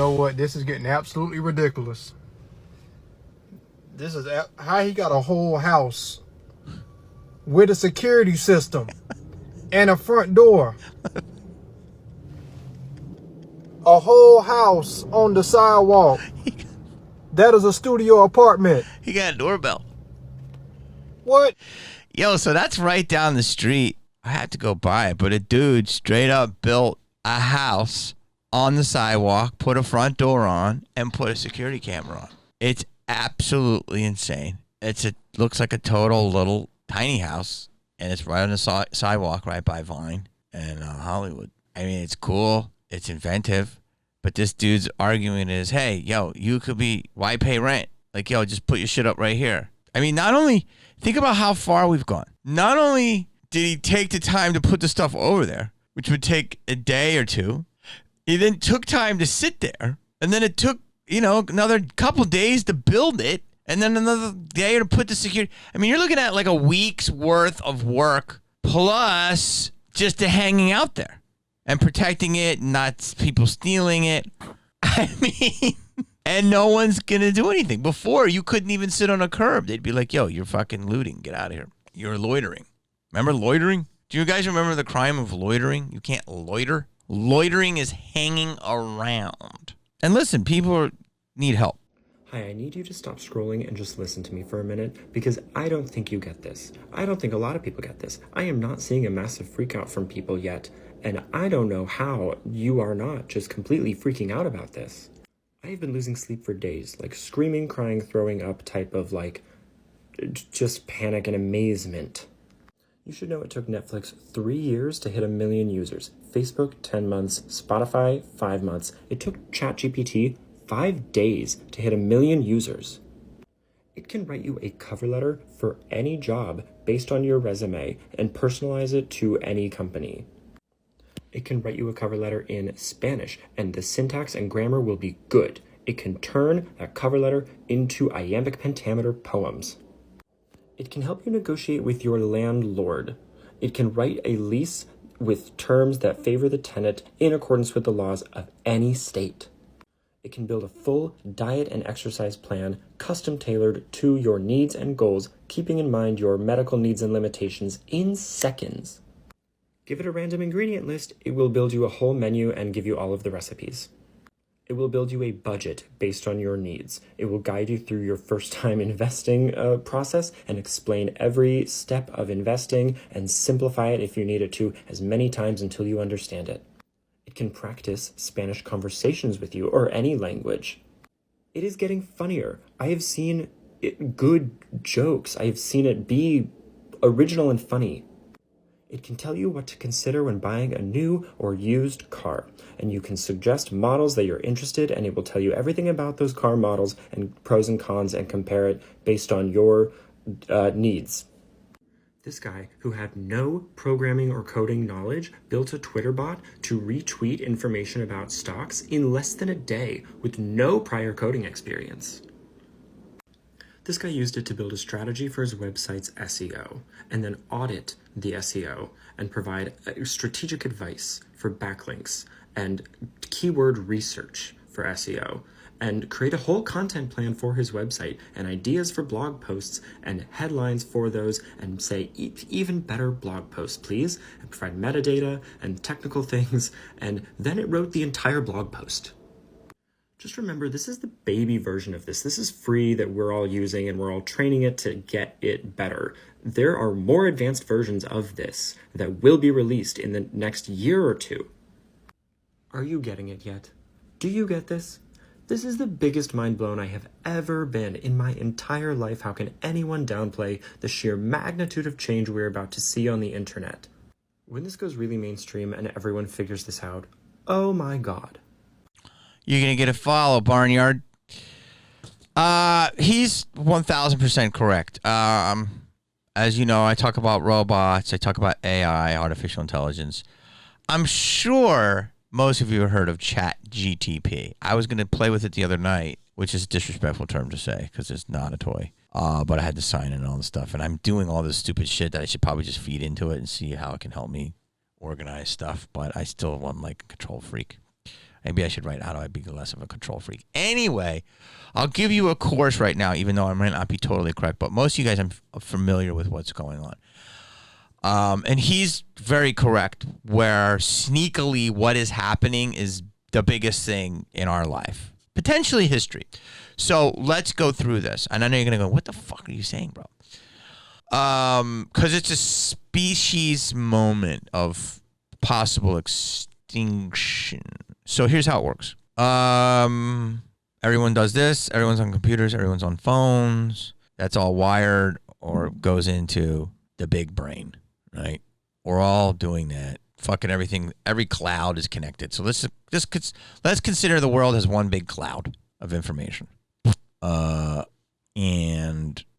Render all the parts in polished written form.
know what? This is getting absolutely ridiculous. This is how he got a whole house with a security system and a front door. A whole house on the sidewalk. That is a studio apartment. He got a doorbell. What? Yo, so that's right down the street. I had to go by it, but a dude straight up built a house on the sidewalk, put a front door on, and put a security camera on. It's absolutely insane. Looks like a total little tiny house, and it's right on the sidewalk right by Vine and Hollywood. I mean, it's cool. It's inventive. But this dude's argument is, hey, yo, why pay rent? Like, yo, just put your shit up right here. I mean, think about how far we've gone. Not only did he take the time to put the stuff over there, which would take a day or two, he then took time to sit there, and then it took, another couple days to build it, and then another day to put the security. I mean, you're looking at like a week's worth of work plus just the hanging out there and protecting it, not people stealing it. I mean, and no one's going to do anything. Before, you couldn't even sit on a curb. They'd be like, yo, you're fucking looting. Get out of here. You're loitering. Remember loitering? Do you guys remember the crime of loitering? You can't loiter. Loitering is hanging around. And listen, people need help. Hi, I need you to stop scrolling and just listen to me for a minute, because I don't think you get this. I don't think a lot of people get this. I am not seeing a massive freak out from people yet, and I don't know how you are not just completely freaking out about this. I have been losing sleep for days, like screaming, crying, throwing up type of just panic and amazement. You should know it took Netflix 3 years to hit 1 million users, Facebook 10 months, Spotify 5 months. It took ChatGPT 5 days to hit 1 million users. It can write you a cover letter for any job based on your resume and personalize it to any company. It can write you a cover letter in Spanish, and the syntax and grammar will be good. It can turn that cover letter into iambic pentameter poems. It can help you negotiate with your landlord. It can write a lease with terms that favor the tenant in accordance with the laws of any state. It can build a full diet and exercise plan, custom tailored to your needs and goals, keeping in mind your medical needs and limitations in seconds. Give it a random ingredient list, it will build you a whole menu and give you all of the recipes. It will build you a budget based on your needs. It will guide you through your first time investing process and explain every step of investing and simplify it if you need it to as many times until you understand it. It can practice Spanish conversations with you or any language. It is getting funnier. I have seen good jokes. I have seen it be original and funny. It can tell you what to consider when buying a new or used car, and you can suggest models that you're interested in, and it will tell you everything about those car models and pros and cons and compare it based on your needs. This guy, who had no programming or coding knowledge, built a Twitter bot to retweet information about stocks in less than a day with no prior coding experience. This guy used it to build a strategy for his website's SEO, and then audit the SEO and provide strategic advice for backlinks and keyword research for SEO, and create a whole content plan for his website and ideas for blog posts and headlines for those, and say even better blog posts, please, and provide metadata and technical things, and then it wrote the entire blog post. Just remember, this is the baby version of this. This is free that we're all using, and we're all training it to get it better. There are more advanced versions of this that will be released in the next year or two. Are you getting it yet? Do you get this? This is the biggest mind blown I have ever been in my entire life. How can anyone downplay the sheer magnitude of change we're about to see on the internet? When this goes really mainstream and everyone figures this out, oh my God. You're going to get a follow, Barnyard. He's 1,000% correct. As you know, I talk about robots. I talk about AI, artificial intelligence. I'm sure most of you have heard of ChatGPT. I was going to play with it the other night, which is a disrespectful term to say because it's not a toy. But I had to sign in and all this stuff. And I'm doing all this stupid shit that I should probably just feed into it and see how it can help me organize stuff. But I still am like a control freak. Maybe I should write How Do I Be Less of a Control Freak. Anyway, I'll give you a course right now, even though I might not be totally correct, but most of you guys are familiar with what's going on. And he's very correct where sneakily what is happening is the biggest thing in our life. Potentially history. So let's go through this. And I know you're going to go, what the fuck are you saying, bro? Because it's a species moment of possible extinction. So here's how it works. Everyone does this. Everyone's on computers. Everyone's on phones. That's all wired or goes into the big brain, right? We're all doing that. Fucking everything. Every cloud is connected. So let's consider the world as one big cloud of information. And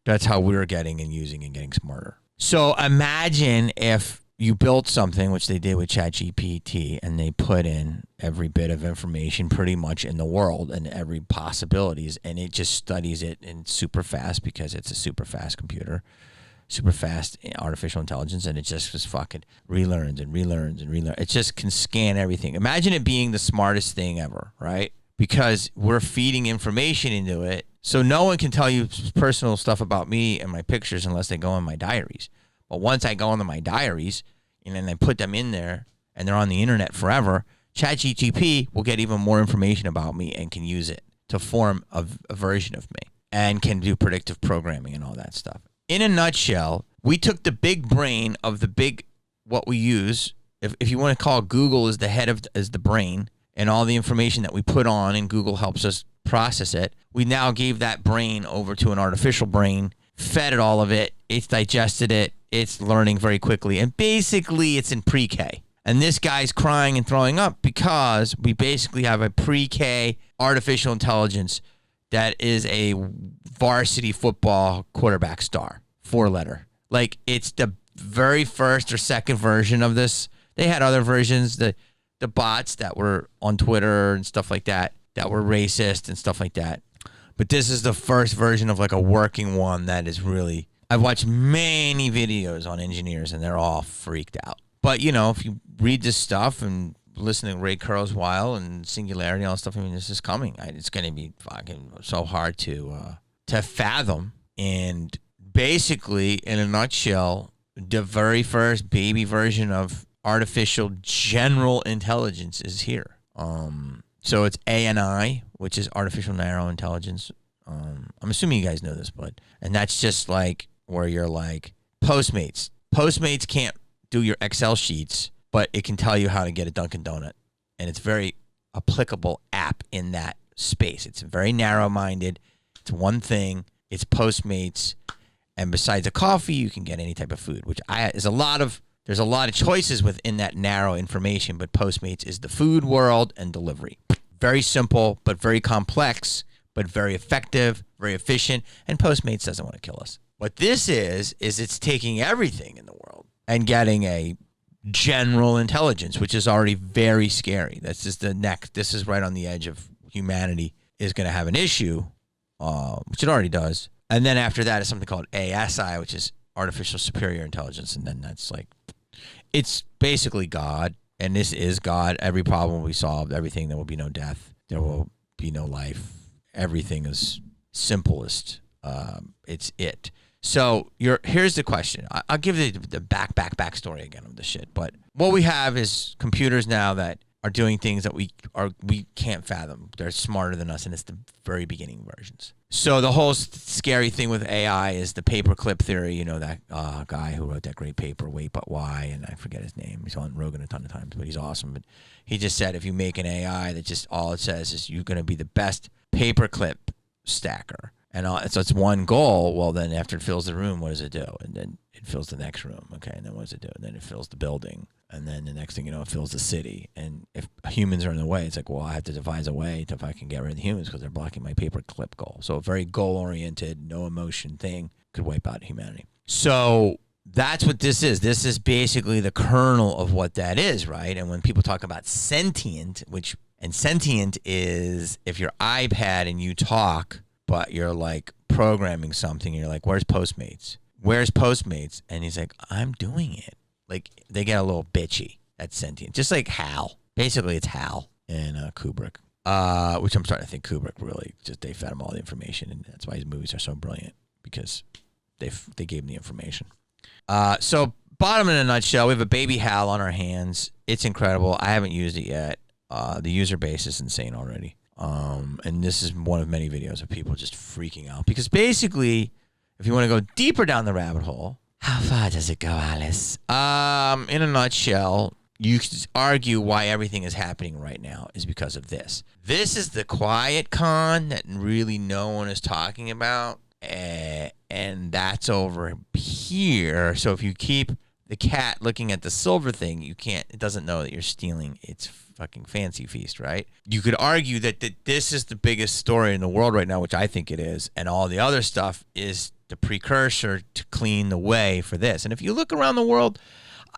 that's how we're getting and using and getting smarter. So imagine if you built something, which they did with ChatGPT, and they put in every bit of information pretty much in the world and every possibilities, and it just studies it in super fast because it's a super fast computer, super fast artificial intelligence, and it just fucking relearns and relearns and relearns. It just can scan everything. Imagine it being the smartest thing ever, right? Because we're feeding information into it, so no one can tell you personal stuff about me and my pictures unless they go in my diaries. But once I go into my diaries and then I put them in there and they're on the internet forever, ChatGPT will get even more information about me and can use it to form a version of me and can do predictive programming and all that stuff. In a nutshell, we took the big brain of what we use. If you want to call Google as the head of as the brain and all the information that we put on and Google helps us process it, we now gave that brain over to an artificial brain, fed it all of it, it's digested it, it's learning very quickly, and basically it's in pre-K. And this guy's crying and throwing up because we basically have a pre-K artificial intelligence that is a varsity football quarterback star, 4-letter. Like, it's the very first or second version of this. They had other versions, the bots that were on Twitter and stuff like that were racist and stuff like that. But this is the first version of like a working one that is really... I've watched many videos on engineers and they're all freaked out. But, you know, if you read this stuff and listen to Ray Kurzweil and Singularity and all that stuff, I mean, this is coming. It's going to be fucking so hard to fathom. And basically, in a nutshell, the very first baby version of artificial general intelligence is here. So it's ANI, which is artificial narrow intelligence. I'm assuming you guys know this, and that's just like where you're like Postmates. Postmates can't do your Excel sheets, but it can tell you how to get a Dunkin' Donut. And it's very applicable app in that space. It's very narrow-minded. It's one thing. It's Postmates. And besides a coffee, you can get any type of food, which there's a lot of choices within that narrow information, but Postmates is the food world and delivery. Very simple, but very complex, but very effective, very efficient, and Postmates doesn't want to kill us. What this is it's taking everything in the world and getting a general intelligence, which is already very scary. That's just the next. This is right on the edge of humanity is going to have an issue, which it already does. And then after that is something called ASI, which is artificial superior intelligence. And then that's like, it's basically God. And this is God. Every problem will be solved. Everything, there will be no death. There will be no life. Everything is simplest. It's it. So here's the question. I'll give you the backstory again of the shit. But what we have is computers now that are doing things that we can't fathom. They're smarter than us, and it's the very beginning versions. So the whole scary thing with AI is the paperclip theory. You know, that guy who wrote that great paper, Wait But Why, and I forget his name. He's on Rogan a ton of times, but he's awesome. But he just said if you make an AI that just all it says is you're going to be the best paperclip stacker. And so it's one goal. Well, then after it fills the room, what does it do? And then it fills the next room. Okay, and then what does it do? And then it fills the building. And then the next thing you know, it fills the city. And if humans are in the way, it's like, well, I have to devise a way to if I can get rid of the humans because they're blocking my paperclip goal. So a very goal-oriented, no emotion thing could wipe out humanity. So that's what this is. This is basically the kernel of what that is, right? And when people talk about sentient, sentient is if your iPad and you talk, but you're like programming something, and you're like, where's Postmates? Where's Postmates? And he's like, I'm doing it. Like, they get a little bitchy. That's sentient. Just like HAL. Basically, it's HAL. and Kubrick. Which I'm starting to think Kubrick really just, they fed him all the information, and that's why his movies are so brilliant, because they gave him the information. So bottom in a nutshell, we have a baby HAL on our hands. It's incredible. I haven't used it yet. The user base is insane already. And this is one of many videos of people just freaking out, because basically, if you want to go deeper down the rabbit hole, how far does it go, Alice? In a nutshell, you could argue why everything is happening right now is because of this. This is the quiet con that really no one is talking about, and that's over here. So if you keep the cat looking at the silver thing, it doesn't know that you're stealing its fucking fancy feast, right? You could argue that this is the biggest story in the world right now, which I think it is, and all the other stuff is the precursor to clean the way for this. And if you look around the world,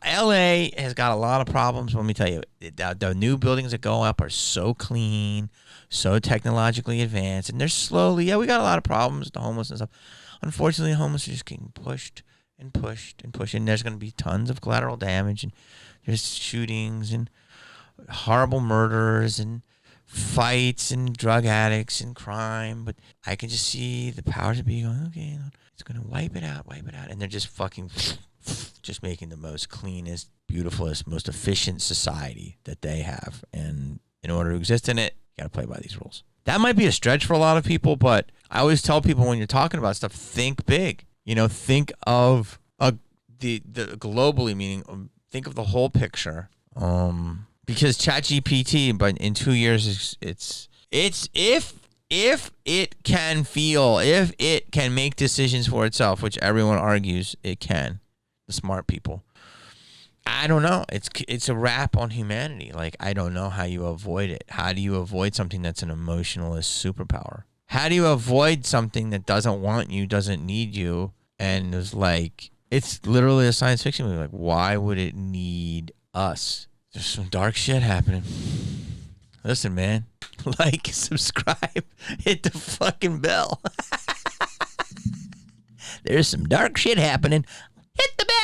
LA has got a lot of problems. Let me tell you, the new buildings that go up are so clean, so technologically advanced, and they're slowly, we got a lot of problems, the homeless and stuff. Unfortunately, the homeless are just getting pushed and pushed and pushed, and there's going to be tons of collateral damage, and there's shootings and horrible murders and fights and drug addicts and crime. But I can just see the powers that be going, okay, it's going to wipe it out, and they're just fucking just making the most cleanest, beautifulest, most efficient society that they have. And in order to exist in it, you got to play by these rules. That might be a stretch for a lot of people, but I always tell people, when you're talking about stuff, think big. Think of the globally, meaning think of the whole picture. Because ChatGPT, but in 2 years, it's if it can feel, if it can make decisions for itself, which everyone argues it can, the smart people. I don't know. It's a wrap on humanity. Like, I don't know how you avoid it. How do you avoid something that's an emotionalist superpower? How do you avoid something that doesn't want you, doesn't need you, and is like, it's literally a science fiction movie. Like, why would it need us? There's some dark shit happening. Listen, man. Like, subscribe, hit the fucking bell. There's some dark shit happening. Hit the bell.